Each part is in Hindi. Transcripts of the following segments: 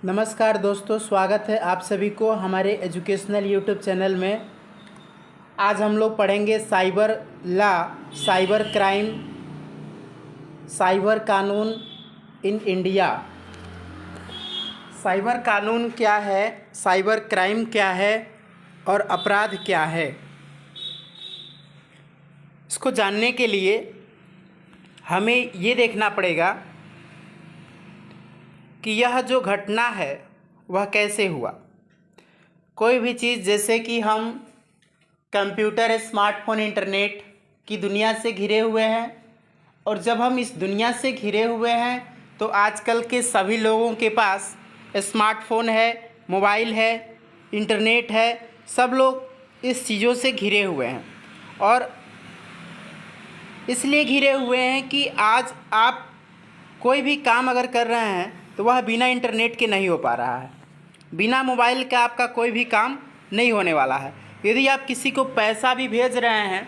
नमस्कार दोस्तों, स्वागत है आप सभी को हमारे एजुकेशनल यूट्यूब चैनल में। आज हम लोग पढ़ेंगे cyber law, cyber crime, cyber कानून इन इंडिया। साइबर कानून क्या है, साइबर क्राइम क्या है और अपराध क्या है, इसको जानने के लिए हमें ये देखना पड़ेगा कि यह जो घटना है वह कैसे हुआ। कोई भी चीज़, जैसे कि हम कंप्यूटर, स्मार्टफोन, इंटरनेट की दुनिया से घिरे हुए हैं, और जब हम इस दुनिया से घिरे हुए हैं तो आजकल के सभी लोगों के पास स्मार्टफोन है, मोबाइल है, इंटरनेट है। सब लोग इस चीज़ों से घिरे हुए हैं, और इसलिए घिरे हुए हैं कि आज आप कोई भी काम अगर कर रहे हैं तो वह बिना इंटरनेट के नहीं हो पा रहा है। बिना मोबाइल का आपका कोई भी काम नहीं होने वाला है। यदि आप किसी को पैसा भी भेज रहे हैं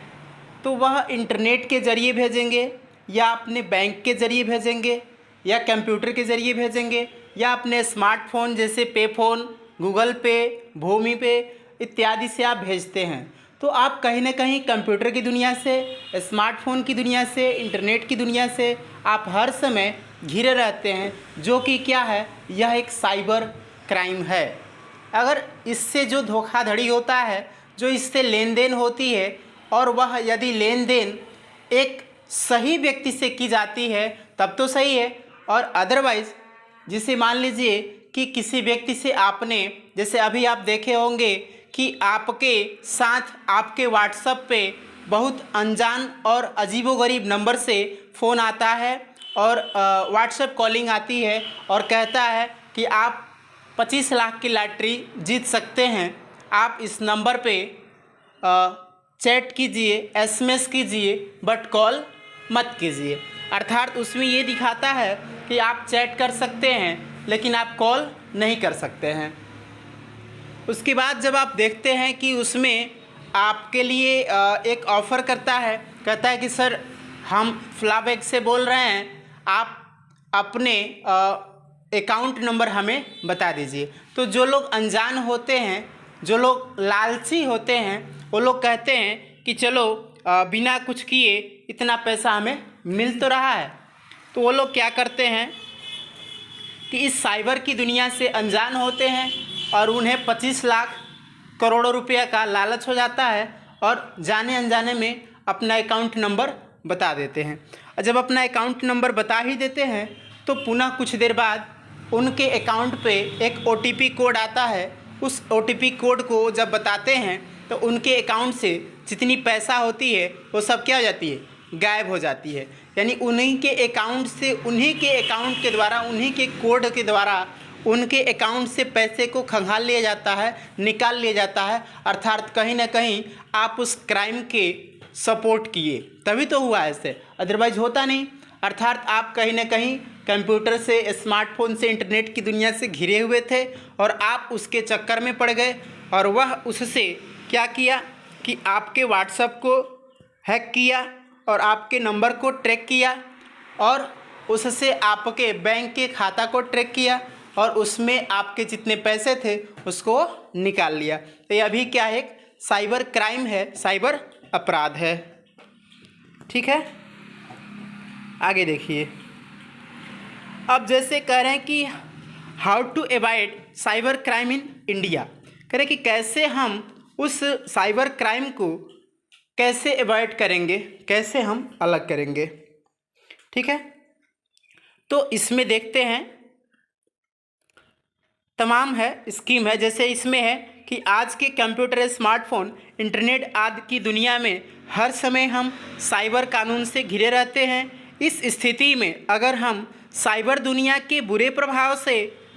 तो वह इंटरनेट के ज़रिए भेजेंगे, या अपने बैंक के ज़रिए भेजेंगे, या कंप्यूटर के ज़रिए भेजेंगे, या अपने स्मार्टफोन जैसे पे फ़ोन, गूगल पे, भूमि पे इत्यादि से आप भेजते हैं। तो आप कहीं ना कहीं कंप्यूटर की दुनिया से, स्मार्टफोन की दुनिया से, इंटरनेट की दुनिया से आप हर समय घिरे रहते हैं, जो कि क्या है, यह एक साइबर क्राइम है। अगर इससे जो धोखाधड़ी होता है, जो इससे लेन देन होती है, और वह यदि लेन देन एक सही व्यक्ति से की जाती है तब तो सही है, और अदरवाइज़ जिसे मान लीजिए कि किसी व्यक्ति से आपने, जैसे अभी आप देखे होंगे कि आपके साथ आपके व्हाट्सएप पे बहुत अनजान और अजीबोगरीब नंबर से फ़ोन आता है और व्हाट्सएप कॉलिंग आती है और कहता है कि आप 25 लाख की लॉटरी जीत सकते हैं, आप इस नंबर पे चैट कीजिए, एसएमएस कीजिए, बट कॉल मत कीजिए। अर्थात उसमें ये दिखाता है कि आप चैट कर सकते हैं लेकिन आप कॉल नहीं कर सकते हैं। उसके बाद जब आप देखते हैं कि उसमें आपके लिए एक ऑफ़र करता है, कहता है कि सर हम फ्लाबैग से बोल रहे हैं, आप अपने अकाउंट नंबर हमें बता दीजिए। तो जो लोग अनजान होते हैं, जो लोग लालची होते हैं, वो लोग कहते हैं कि चलो बिना कुछ किए इतना पैसा हमें मिल तो रहा है। तो वो लोग क्या करते हैं कि इस साइबर की दुनिया से अनजान होते हैं और उन्हें 25 लाख करोड़ों रुपया का लालच हो जाता है, और जाने अनजाने में अपना अकाउंट नंबर बता देते हैं। और जब अपना अकाउंट नंबर बता ही देते हैं तो पुनः कुछ देर बाद उनके अकाउंट पे एक OTP कोड आता है। उस OTP कोड को जब बताते हैं तो उनके अकाउंट से जितनी पैसा होती है वो सब क्या हो जाती है, गायब हो जाती है। यानी उन्हीं के अकाउंट से, उन्हीं के अकाउंट के द्वारा, उन्हीं के कोड के द्वारा उनके अकाउंट से पैसे को खंगाल लिया जाता है, निकाल लिया जाता है। अर्थात कहीं ना कहीं आप उस क्राइम के सपोर्ट किए तभी तो हुआ ऐसे, अदरवाइज होता नहीं। अर्थात आप कहीं ना कहीं कंप्यूटर से, स्मार्टफोन से, इंटरनेट की दुनिया से घिरे हुए थे और आप उसके चक्कर में पड़ गए, और वह उससे क्या किया कि आपके व्हाट्सएप को हैक किया और आपके नंबर को ट्रैक किया, और उससे आपके बैंक के खाता को ट्रैक किया, और उसमें आपके जितने पैसे थे उसको निकाल लिया। तो यह भी क्या है, एक साइबर क्राइम है, साइबर अपराध है। ठीक है, आगे देखिए। अब जैसे कह रहे हैं कि how to avoid cyber crime in India, कह रहे हैं कि कैसे हम उस साइबर क्राइम को कैसे अवॉइड करेंगे, कैसे हम अलग करेंगे। ठीक है, तो इसमें देखते हैं, तमाम है स्कीम है। जैसे इसमें है कि आज के कंप्यूटर, स्मार्टफोन, इंटरनेट आदि की दुनिया में हर समय हम साइबर कानून से घिरे रहते हैं। इस स्थिति में अगर हम साइबर दुनिया के बुरे प्रभाव से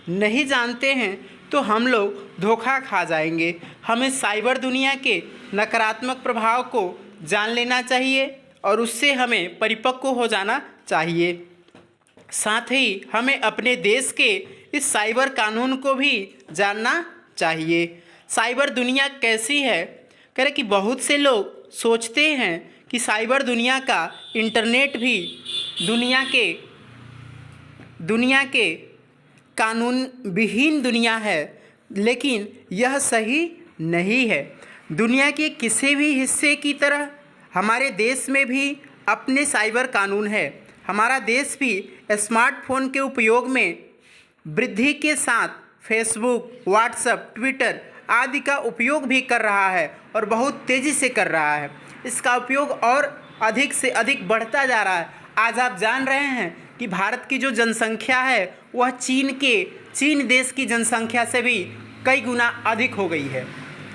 नहीं जानते हैं तो हम लोग धोखा खा जाएंगे। हमें साइबर दुनिया के नकारात्मक प्रभाव को जान लेना चाहिए और उससे हमें परिपक्व हो जाना चाहिए। साथ ही हमें अपने देश के इस साइबर कानून को भी जानना चाहिए। साइबर दुनिया कैसी है, कह रहे कि बहुत से लोग सोचते हैं कि साइबर दुनिया का इंटरनेट भी दुनिया के कानून विहीन दुनिया है, लेकिन यह सही नहीं है। दुनिया के किसी भी हिस्से की तरह हमारे देश में भी अपने साइबर कानून है। हमारा देश भी स्मार्टफोन के उपयोग में वृद्धि के साथ फेसबुक, व्हाट्सएप, ट्विटर आदि का उपयोग भी कर रहा है और बहुत तेज़ी से कर रहा है। इसका उपयोग और अधिक से अधिक बढ़ता जा रहा है। आज आप जान रहे हैं कि भारत की जो जनसंख्या है वह चीन देश की जनसंख्या से भी कई गुना अधिक हो गई है,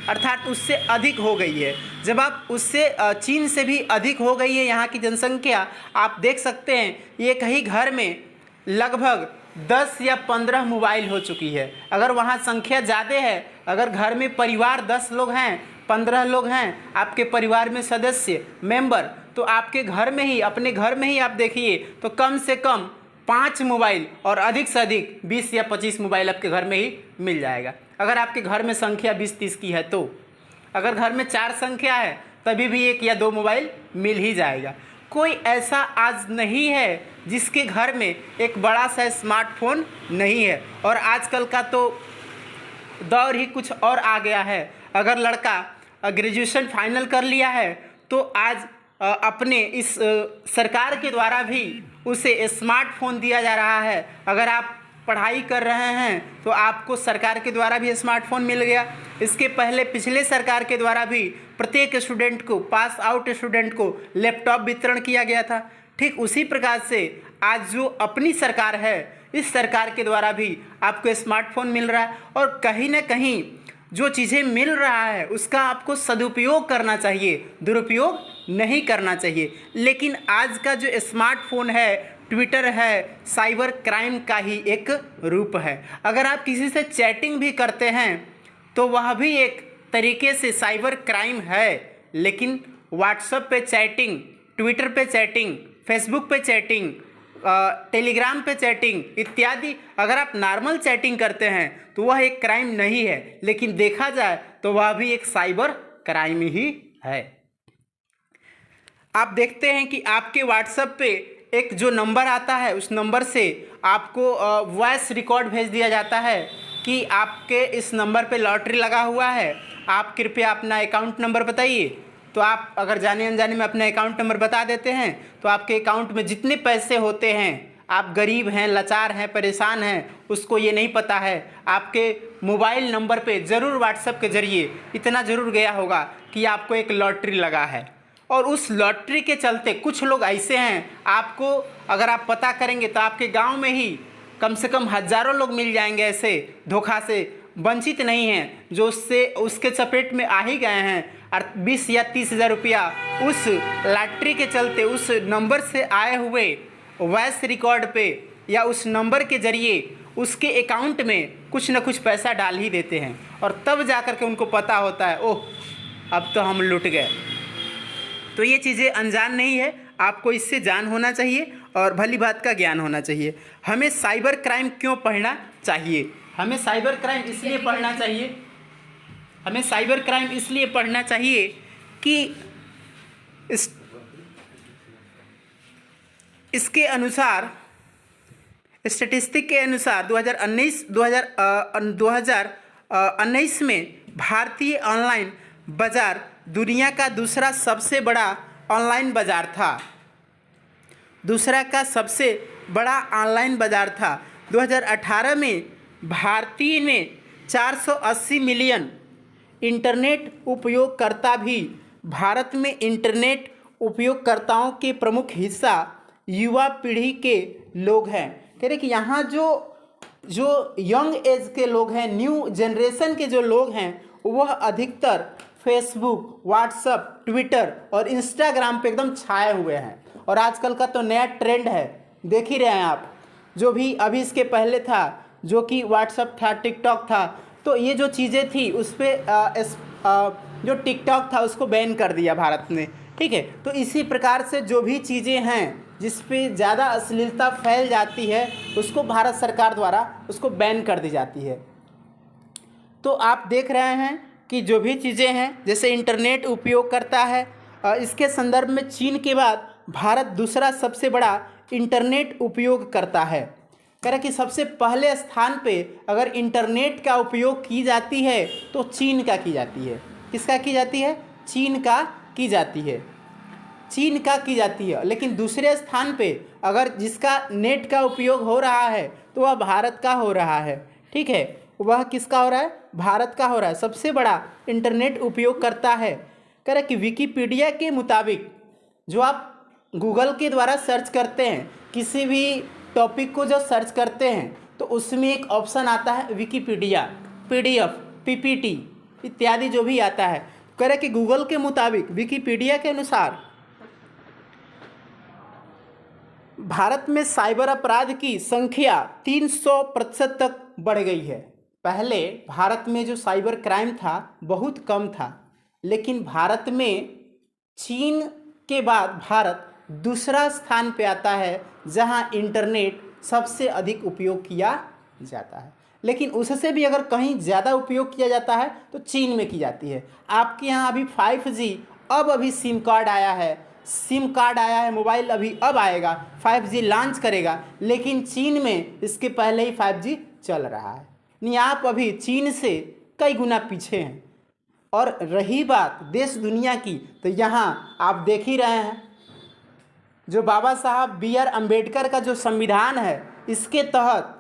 अर्थात उससे अधिक हो गई है। जब आप उससे चीन से भी अधिक हो गई है यहाँ की जनसंख्या, आप देख सकते हैं एक ही घर में लगभग 10 या 15 मोबाइल हो चुकी है। अगर वहाँ संख्या ज़्यादा है, अगर घर में परिवार 10 लोग हैं, 15 लोग हैं आपके परिवार में सदस्य मेंबर, तो आपके घर में ही, अपने घर में ही आप देखिए तो कम से कम 5 मोबाइल और अधिक से अधिक 20 या 25 मोबाइल आपके घर में ही मिल जाएगा। अगर आपके घर में संख्या 20-30 की है तो, अगर घर में 4 संख्या है तभी भी 1 या 2 मोबाइल मिल ही जाएगा। कोई ऐसा आज नहीं है जिसके घर में एक बड़ा सा स्मार्टफोन नहीं है। और आजकल का तो दौर ही कुछ और आ गया है। अगर लड़का ग्रेजुएशन फाइनल कर लिया है तो आज अपने इस सरकार के द्वारा भी उसे स्मार्टफोन दिया जा रहा है। अगर आप पढ़ाई कर रहे हैं तो आपको सरकार के द्वारा भी स्मार्टफोन मिल गया। इसके पहले पिछले सरकार के द्वारा भी प्रत्येक स्टूडेंट को, पास आउट स्टूडेंट को लैपटॉप वितरण किया गया था। ठीक उसी प्रकार से आज जो अपनी सरकार है, इस सरकार के द्वारा भी आपको स्मार्टफोन मिल रहा है। और कहीं ना कहीं जो चीज़ें मिल रहा है उसका आपको सदुपयोग करना चाहिए, दुरुपयोग नहीं करना चाहिए। लेकिन आज का जो स्मार्टफोन है, ट्विटर है, साइबर क्राइम का ही एक रूप है। अगर आप किसी से चैटिंग भी करते हैं तो वह भी एक तरीके से साइबर क्राइम है। लेकिन व्हाट्सएप पे चैटिंग, ट्विटर पे चैटिंग, फेसबुक पे चैटिंग, टेलीग्राम पे चैटिंग इत्यादि अगर आप नॉर्मल चैटिंग करते हैं तो वह एक क्राइम नहीं है, लेकिन देखा जाए तो वह भी एक साइबर क्राइम ही है। आप देखते हैं कि आपके व्हाट्सएप पे एक जो नंबर आता है उस नंबर से आपको वॉइस रिकॉर्ड भेज दिया जाता है कि आपके इस नंबर पे लॉटरी लगा हुआ है, आप कृपया अपना अकाउंट नंबर बताइए। तो आप अगर जाने अनजाने में अपना अकाउंट नंबर बता देते हैं तो आपके अकाउंट में जितने पैसे होते हैं, आप गरीब हैं, लाचार हैं, परेशान हैं, उसको ये नहीं पता है, आपके मोबाइल नंबर पे ज़रूर व्हाट्सएप के ज़रिए इतना ज़रूर गया होगा कि आपको एक लॉटरी लगा है। और उस लॉटरी के चलते कुछ लोग ऐसे हैं, आपको अगर आप पता करेंगे तो आपके गांव में ही कम से कम हज़ारों लोग मिल जाएंगे ऐसे धोखा से वंचित नहीं हैं, जो उसके चपेट में आ ही गए हैं। और 20 या 30 हज़ार रुपया उस लॉटरी के चलते, उस नंबर से आए हुए वॉइस रिकॉर्ड पे या उस नंबर के ज़रिए उसके अकाउंट में कुछ न कुछ पैसा डाल ही देते हैं। और तब जा कर के उनको पता होता है, ओह अब तो हम लुट गए। तो ये चीज़ें अनजान नहीं है, आपको इससे जान होना चाहिए और भली बात का ज्ञान होना चाहिए। हमें साइबर क्राइम क्यों पढ़ना चाहिए? हमें साइबर क्राइम इसलिए पढ़ना चाहिए, हमें साइबर क्राइम इसलिए पढ़ना चाहिए कि इसके अनुसार, स्टैटिस्टिक के अनुसार 2019 में भारतीय ऑनलाइन बाज़ार दुनिया का दूसरा सबसे बड़ा ऑनलाइन बाज़ार था। दूसरा का सबसे बड़ा ऑनलाइन बाज़ार था। 2018 में भारतीय ने 480 मिलियन इंटरनेट उपयोगकर्ता भी। भारत में इंटरनेट उपयोगकर्ताओं के प्रमुख हिस्सा युवा पीढ़ी के लोग हैं। कह रहे कि यहाँ जो यंग एज के लोग हैं, न्यू जनरेशन के जो लोग हैं, वह अधिकतर फेसबुक, व्हाट्सएप, ट्विटर और इंस्टाग्राम पे एकदम छाए हुए हैं। और आजकल का तो नया ट्रेंड है, देख ही रहे हैं आप, जो भी अभी इसके पहले था जो कि व्हाट्सएप था, टिकटॉक था, तो ये जो चीज़ें थी उस पर जो टिकटॉक था उसको बैन कर दिया भारत ने। ठीक है, तो इसी प्रकार से जो भी चीज़ें हैं जिस पे ज़्यादा अश्लीलता फैल जाती है उसको भारत सरकार द्वारा उसको बैन कर दी जाती है। तो आप देख रहे हैं कि जो भी चीज़ें हैं जैसे इंटरनेट उपयोग करता है, इसके संदर्भ में चीन के बाद भारत दूसरा सबसे बड़ा इंटरनेट उपयोग करता है। कह रहा कि सबसे पहले स्थान पे अगर इंटरनेट का उपयोग की जाती है तो चीन का की जाती है। किसका की जाती है? चीन का की जाती है, चीन का की जाती है। लेकिन दूसरे स्थान पे अगर जिसका नेट का उपयोग हो रहा है तो वह भारत का हो रहा है। ठीक है, वह किसका हो रहा है? भारत का हो रहा है, सबसे बड़ा इंटरनेट उपयोग करता है। कह रहा कि विकिपीडिया के मुताबिक जो आप गूगल के द्वारा सर्च करते हैं, किसी भी टॉपिक को जब सर्च करते हैं तो उसमें एक ऑप्शन आता है विकिपीडिया, PDF, PPT इत्यादि जो भी आता है। कह रहे कि गूगल के मुताबिक, विकिपीडिया के अनुसार भारत में साइबर अपराध की संख्या 300% तक बढ़ गई है। पहले भारत में जो साइबर क्राइम था बहुत कम था, लेकिन भारत में चीन के बाद भारत दूसरा स्थान पे आता है जहां इंटरनेट सबसे अधिक उपयोग किया जाता है। लेकिन उससे भी अगर कहीं ज़्यादा उपयोग किया जाता है तो चीन में की जाती है। आपके यहाँ अभी 5G, अब अभी सिम कार्ड आया है, मोबाइल अभी अब आएगा, 5G लॉन्च करेगा, लेकिन चीन में इसके पहले ही 5G चल रहा है। नहीं, आप अभी चीन से कई गुना पीछे हैं। और रही बात देश दुनिया की, तो यहाँ आप देख ही रहे हैं जो बाबा साहब BR अम्बेडकर का जो संविधान है, इसके तहत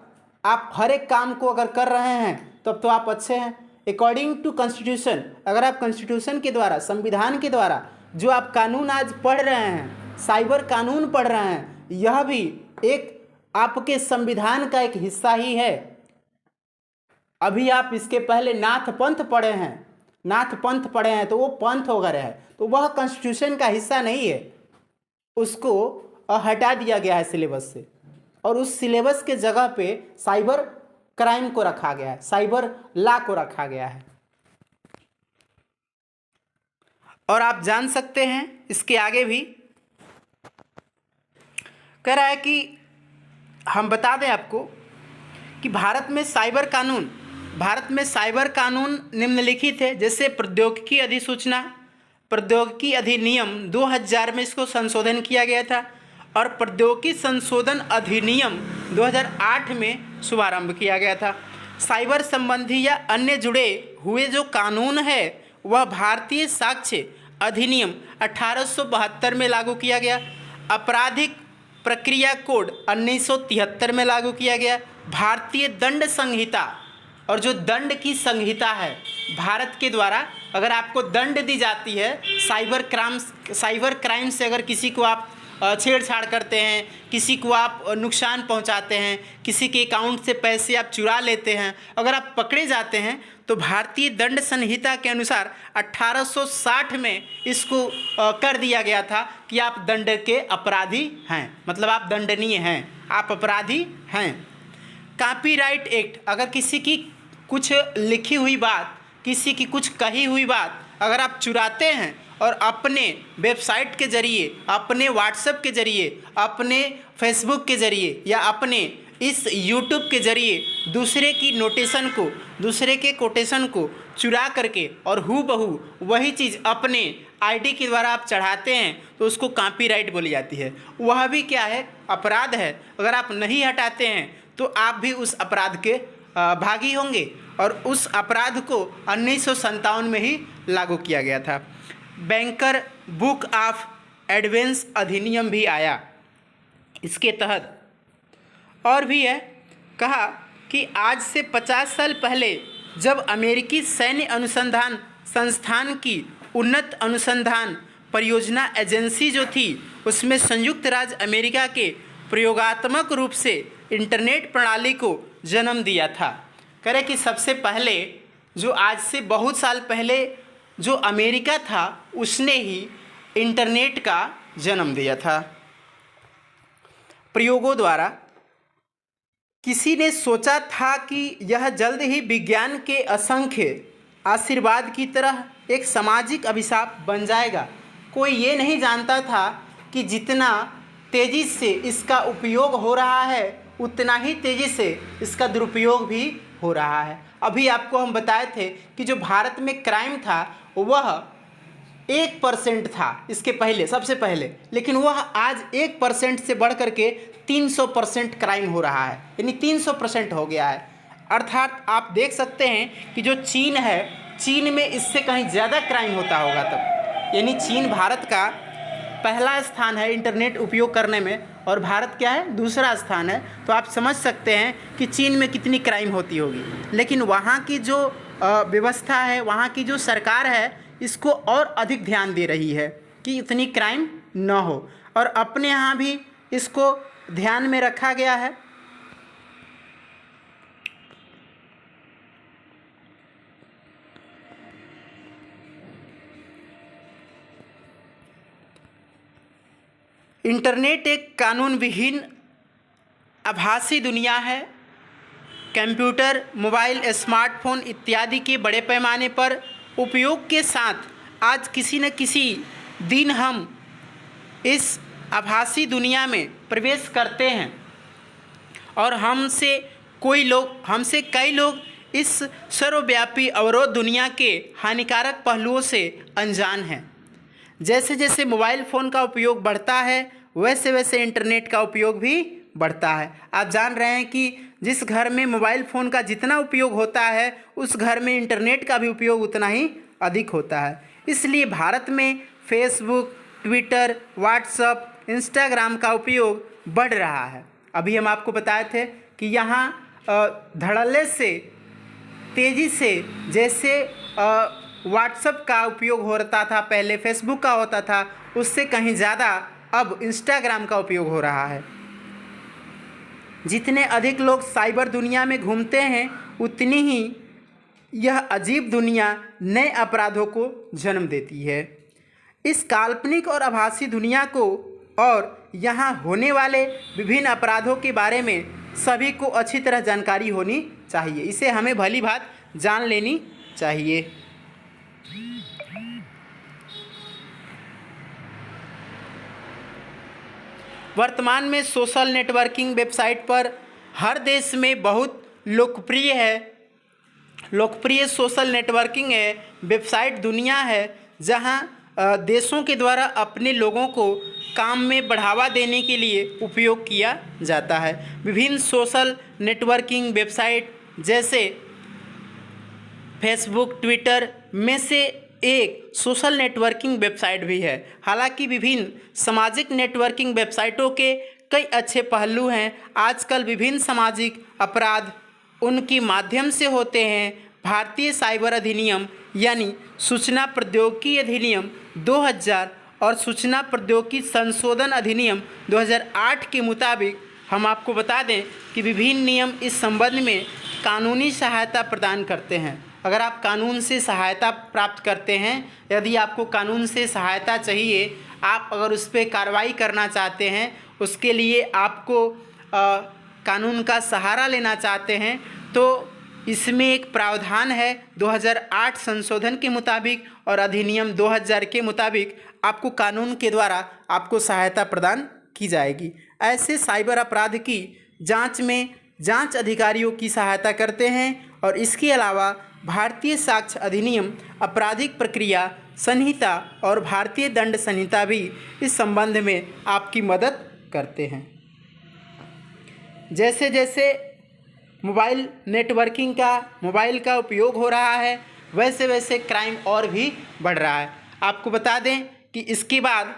आप हर एक काम को अगर कर रहे हैं तब तो आप अच्छे हैं। अकॉर्डिंग टू कॉन्स्टिट्यूशन, अगर आप कॉन्स्टिट्यूशन के द्वारा, संविधान के द्वारा जो आप कानून आज पढ़ रहे हैं, साइबर कानून पढ़ रहे हैं, यह भी एक आपके संविधान का एक हिस्सा ही है। अभी आप इसके पहले नाथ पंथ पढ़े हैं तो वो पंथ वगैरह है, तो वह कॉन्स्टिट्यूशन का हिस्सा नहीं है, उसको हटा दिया गया है सिलेबस से, और उस सिलेबस के जगह पे साइबर क्राइम को रखा गया है, साइबर लॉ को रखा गया है। और आप जान सकते हैं इसके आगे भी कह रहा है कि हम बता दें आपको कि भारत में साइबर कानून निम्नलिखित है। जैसे प्रौद्योगिकी अधिसूचना, प्रौद्योगिकी अधिनियम 2000 में इसको संशोधन किया गया था, और प्रौद्योगिकी संशोधन अधिनियम 2008 में शुभारंभ किया गया था। साइबर संबंधी या अन्य जुड़े हुए जो कानून है वह भारतीय साक्ष्य अधिनियम 1872 में लागू किया गया। आपराधिक प्रक्रिया कोड 1973 में लागू किया गया। भारतीय दंड संहिता, और जो दंड की संहिता है भारत के द्वारा, अगर आपको दंड दी जाती है साइबर क्राइम से, अगर किसी को आप छेड़छाड़ करते हैं, किसी को आप नुकसान पहुंचाते हैं, किसी के अकाउंट से पैसे आप चुरा लेते हैं, अगर आप पकड़े जाते हैं तो भारतीय दंड संहिता के अनुसार 1860 में इसको कर दिया गया था कि आप दंड के अपराधी हैं, मतलब आप दंडनीय हैं, आप अपराधी हैं। कॉपीराइट एक्ट, अगर किसी की कुछ लिखी हुई बात, किसी की कुछ कही हुई बात अगर आप चुराते हैं और अपने वेबसाइट के ज़रिए, अपने व्हाट्सएप के ज़रिए, अपने फेसबुक के ज़रिए या अपने इस यूट्यूब के ज़रिए दूसरे की नोटेशन को, दूसरे के कोटेशन को चुरा करके और हूबहू वही चीज़ अपने आईडी के द्वारा आप चढ़ाते हैं तो उसको कॉपीराइट बोली जाती है। वह भी क्या है? अपराध है। अगर आप नहीं हटाते हैं तो आप भी उस अपराध के भागी होंगे, और उस अपराध को 1957 में ही लागू किया गया था। बैंकर बुक ऑफ एडवेंस अधिनियम भी आया इसके तहत। और भी है, कहा कि आज से 50 साल पहले जब अमेरिकी सैन्य अनुसंधान संस्थान की उन्नत अनुसंधान परियोजना एजेंसी जो थी, उसमें संयुक्त राज्य अमेरिका के प्रयोगात्मक रूप से इंटरनेट प्रणाली को जन्म दिया था। कह रहे कि सबसे पहले जो आज से बहुत साल पहले जो अमेरिका था उसने ही इंटरनेट का जन्म दिया था प्रयोगों द्वारा। किसी ने सोचा था कि यह जल्द ही विज्ञान के असंख्य आशीर्वाद की तरह एक सामाजिक अभिशाप बन जाएगा। कोई ये नहीं जानता था कि जितना तेज़ी से इसका उपयोग हो रहा है उतना ही तेज़ी से इसका दुरुपयोग भी हो रहा है। अभी आपको हम बताए थे कि जो भारत में क्राइम था वह 1% था इसके पहले, सबसे पहले, लेकिन वह आज 1% से बढ़ करके 300% क्राइम हो रहा है, यानी 300% हो गया है। अर्थात आप देख सकते हैं कि जो चीन है, चीन में इससे कहीं ज़्यादा क्राइम होता होगा तब, यानी चीन भारत का पहला स्थान है इंटरनेट उपयोग करने में और भारत क्या है, दूसरा स्थान है। तो आप समझ सकते हैं कि चीन में कितनी क्राइम होती होगी। लेकिन वहाँ की जो व्यवस्था है, वहाँ की जो सरकार है, इसको और अधिक ध्यान दे रही है कि इतनी क्राइम न हो, और अपने यहाँ भी इसको ध्यान में रखा गया है। इंटरनेट एक कानून विहीन आभासी दुनिया है। कंप्यूटर, मोबाइल, स्मार्टफोन इत्यादि के बड़े पैमाने पर उपयोग के साथ आज किसी न किसी दिन हम इस आभासी दुनिया में प्रवेश करते हैं और हमसे कई लोग इस सर्वव्यापी अवरोध दुनिया के हानिकारक पहलुओं से अनजान हैं। जैसे जैसे मोबाइल फ़ोन का उपयोग बढ़ता है, वैसे वैसे इंटरनेट का उपयोग भी बढ़ता है। आप जान रहे हैं कि जिस घर में मोबाइल फ़ोन का जितना उपयोग होता है, उस घर में इंटरनेट का भी उपयोग उतना ही अधिक होता है। इसलिए भारत में फेसबुक, ट्विटर, व्हाट्सएप, इंस्टाग्राम का उपयोग बढ़ रहा है। अभी हम आपको बताए थे कि यहाँ धड़ल्ले से, तेज़ी से, जैसे व्हाट्सएप का उपयोग हो रहा था पहले, फेसबुक का होता था, उससे कहीं ज़्यादा अब इंस्टाग्राम का उपयोग हो रहा है। जितने अधिक लोग साइबर दुनिया में घूमते हैं, उतनी ही यह अजीब दुनिया नए अपराधों को जन्म देती है। इस काल्पनिक और आभासी दुनिया को और यहाँ होने वाले विभिन्न अपराधों के बारे में सभी को अच्छी तरह जानकारी होनी चाहिए। इसे हमें भली भांति जान लेनी चाहिए। वर्तमान में सोशल नेटवर्किंग वेबसाइट पर हर देश में बहुत लोकप्रिय सोशल नेटवर्किंग है वेबसाइट दुनिया है, जहां देशों के द्वारा अपने लोगों को काम में बढ़ावा देने के लिए उपयोग किया जाता है। विभिन्न सोशल नेटवर्किंग वेबसाइट जैसे फेसबुक, ट्विटर में से एक सोशल नेटवर्किंग वेबसाइट भी है। हालांकि विभिन्न सामाजिक नेटवर्किंग वेबसाइटों के कई अच्छे पहलू हैं। आजकल विभिन्न सामाजिक अपराध उनके माध्यम से होते हैं। भारतीय साइबर अधिनियम यानी सूचना प्रौद्योगिकी अधिनियम 2000 और सूचना प्रौद्योगिकी संशोधन अधिनियम 2008 के मुताबिक हम आपको बता दें कि विभिन्न नियम इस संबंध में कानूनी सहायता प्रदान करते हैं। अगर आप कानून से सहायता प्राप्त करते हैं, यदि आपको कानून से सहायता चाहिए, आप अगर उस पर कार्रवाई करना चाहते हैं, उसके लिए आपको कानून का सहारा लेना चाहते हैं, तो इसमें एक प्रावधान है 2008 संशोधन के मुताबिक और अधिनियम 2000 के मुताबिक आपको कानून के द्वारा आपको सहायता प्रदान की जाएगी। ऐसे साइबर अपराध की जांच में जांच अधिकारियों की सहायता करते हैं और इसके अलावा भारतीय साक्ष्य अधिनियम, आपराधिक प्रक्रिया संहिता और भारतीय दंड संहिता भी इस संबंध में आपकी मदद करते हैं। जैसे जैसे मोबाइल का उपयोग हो रहा है, वैसे वैसे क्राइम और भी बढ़ रहा है। आपको बता दें कि इसके बाद